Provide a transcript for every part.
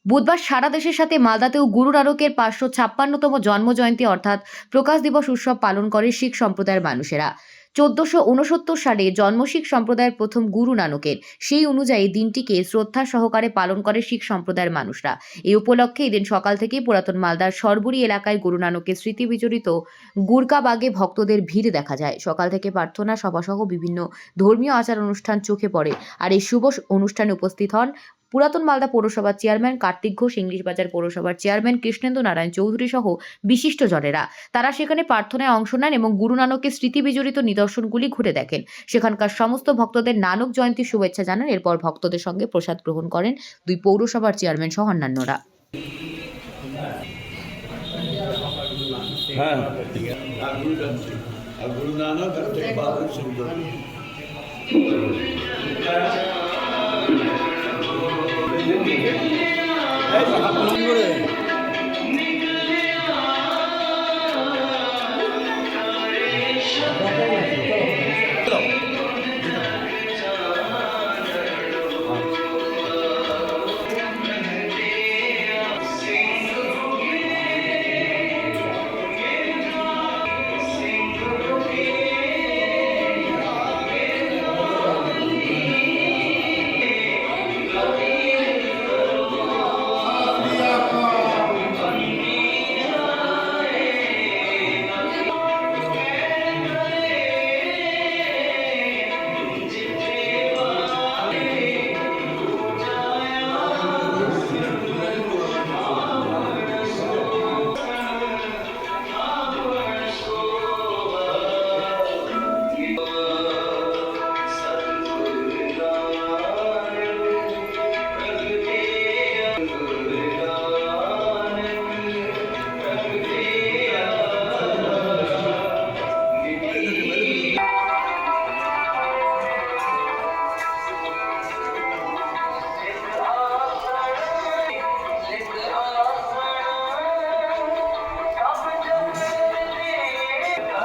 বুধবার সারা দেশের সাথে মালদাতেও গুরু নানকের ৫৫৬তম জন্মজয়ন্তী অর্থাৎ প্রকাশ দিবস উৎসব পালন করে শিখ সম্প্রদায়ের মানুষেরা। ১৪৬৯ সালে জন্ম শিখ সম্প্রদায়ের প্রথম গুরু নানকের। সেই অনুযায়ী দিনটিকে শ্রদ্ধা সহকারে পালন করে শিখ সম্প্রদায়ের মানুষরা। এই উপলক্ষে এদিন সকাল থেকেই পুরাতন মালদার সরবুরি এলাকায় গুরু নানকের স্মৃতি বিজড়িত গুরকাবাগে ভক্তদের ভিড় দেখা যায়। সকাল থেকে প্রার্থনা সভাসহ বিভিন্ন ধর্মীয় আচার অনুষ্ঠান চোখে পড়ে। আর এই শুভ অনুষ্ঠানে উপস্থিত হন পুরাতন মালদা পৌরসভার চেয়ারম্যান কার্তিক ঘোষ, ইংলিশ বাজার পৌরসভার চেয়ারম্যান কৃষ্ণেন্দু নারায়ণ চৌধুরী সহ বিশিষ্টজনেরা। তারা সেখানে প্রার্থনায় অংশ নেন এবং গুরু নানকের স্মৃতি বিজড়িত নিদর্শনগুলি ঘুরে দেখেন। সেখানকার সমস্ত ভক্তদের নানক জয়ন্তীর শুভেচ্ছা জানান। এরপর ভক্তদের সঙ্গে প্রসাদ গ্রহণ করেন দুই পৌরসভার চেয়ারম্যান সহ অন্যান্যরা। गुरु नानक बहादुर सिंह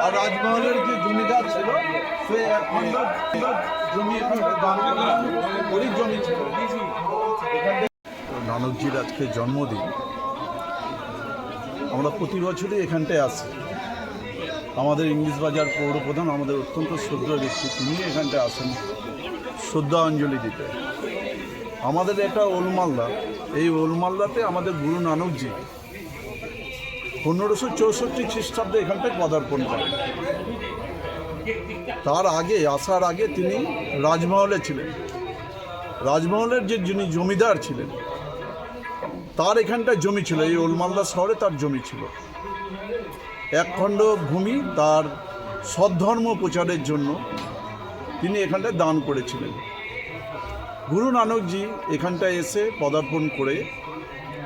আর রাজমহলের যে জমিদার ছিল সে এখন জমি গরিব জমি ছিল। নানকজির আজকে জন্মদিন, আমরা প্রতি বছরই এখানটায় আসি। আমাদের ইংলিশ বাজার পৌরপ্রধান আমাদের অত্যন্ত শ্রদ্ধা ব্যক্তি, তিনি এখানটায় আসেন শ্রদ্ধা অঞ্জলি দিতে। আমাদের এটা ওলমালদা, এই ওলমালদাতে আমাদের গুরু নানকজি 1564 খ্রিস্টাব্দে এখানটায় পদার্পণ করেন। তার আগে আসার আগে তিনি রাজমহলে ছিলেন। রাজমহলের যে যিনি জমিদার ছিলেন তার এখানটায় জমি ছিল, এই ওলমালদা শহরে তার জমি ছিল। একখণ্ড ভূমি তার সদ্ধর্ম প্রচারের জন্য তিনি এখানটায় দান করেছিলেন। গুরু নানকজি এখানটায় এসে পদার্পণ করে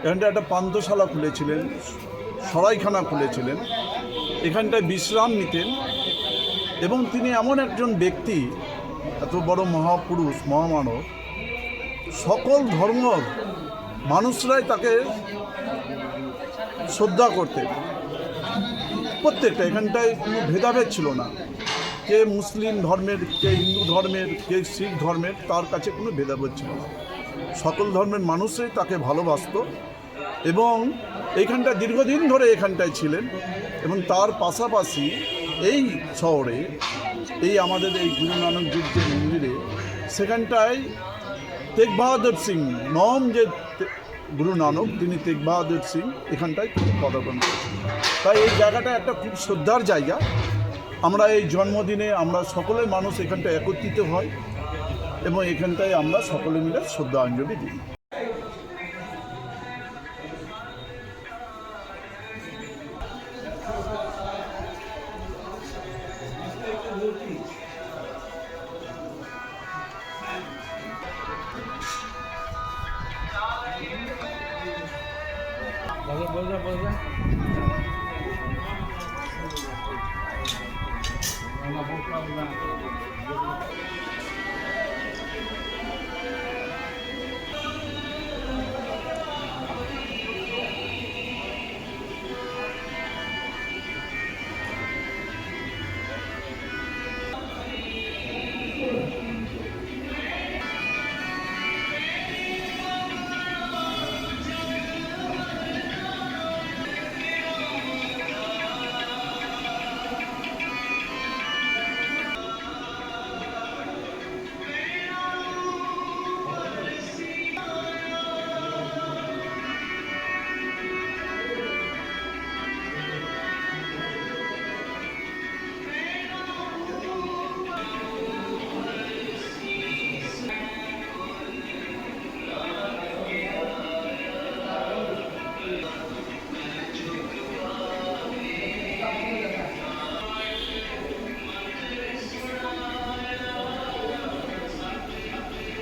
এখানটায় একটা পান্থশালা খুলেছিলেন, সরাইখানা খুলেছিলেন, এখানটায় বিশ্রাম নিতেন। এবং তিনি এমন একজন ব্যক্তি, এত বড় মহাপুরুষ মহামানব, সকল ধর্ম মানুষরাই তাকে শ্রদ্ধা করতেন। প্রত্যেকটা এখানটায় কোনো ভেদাভেদ ছিল না, কে মুসলিম ধর্মের, কে হিন্দু ধর্মের, কে শিখ ধর্মের, তার কাছে কোনো ভেদাভেদ ছিল না। সকল ধর্মের মানুষই তাকে ভালোবাসত এবং এইখানটা দীর্ঘদিন ধরে এখানটায় ছিলেন। এবং তার পাশাপাশি এই শহরে এই আমাদের এই গুরু নানকজির যে মন্দিরে, সেখানটায় তেগ বাহাদুর সিং, নম যে গুরু নানক, তিনি তেগ বাহাদুর সিং এখানটায় পদার্পণ করেছেন। তাই এই জায়গাটা একটা খুব শ্রদ্ধার জায়গা। আমরা এই জন্মদিনে আমরা সকলের মানুষ এখানটায় একত্রিত হয় এবং এখানটায় আমরা সকলে মিলে শ্রদ্ধাঞ্জলি দিই।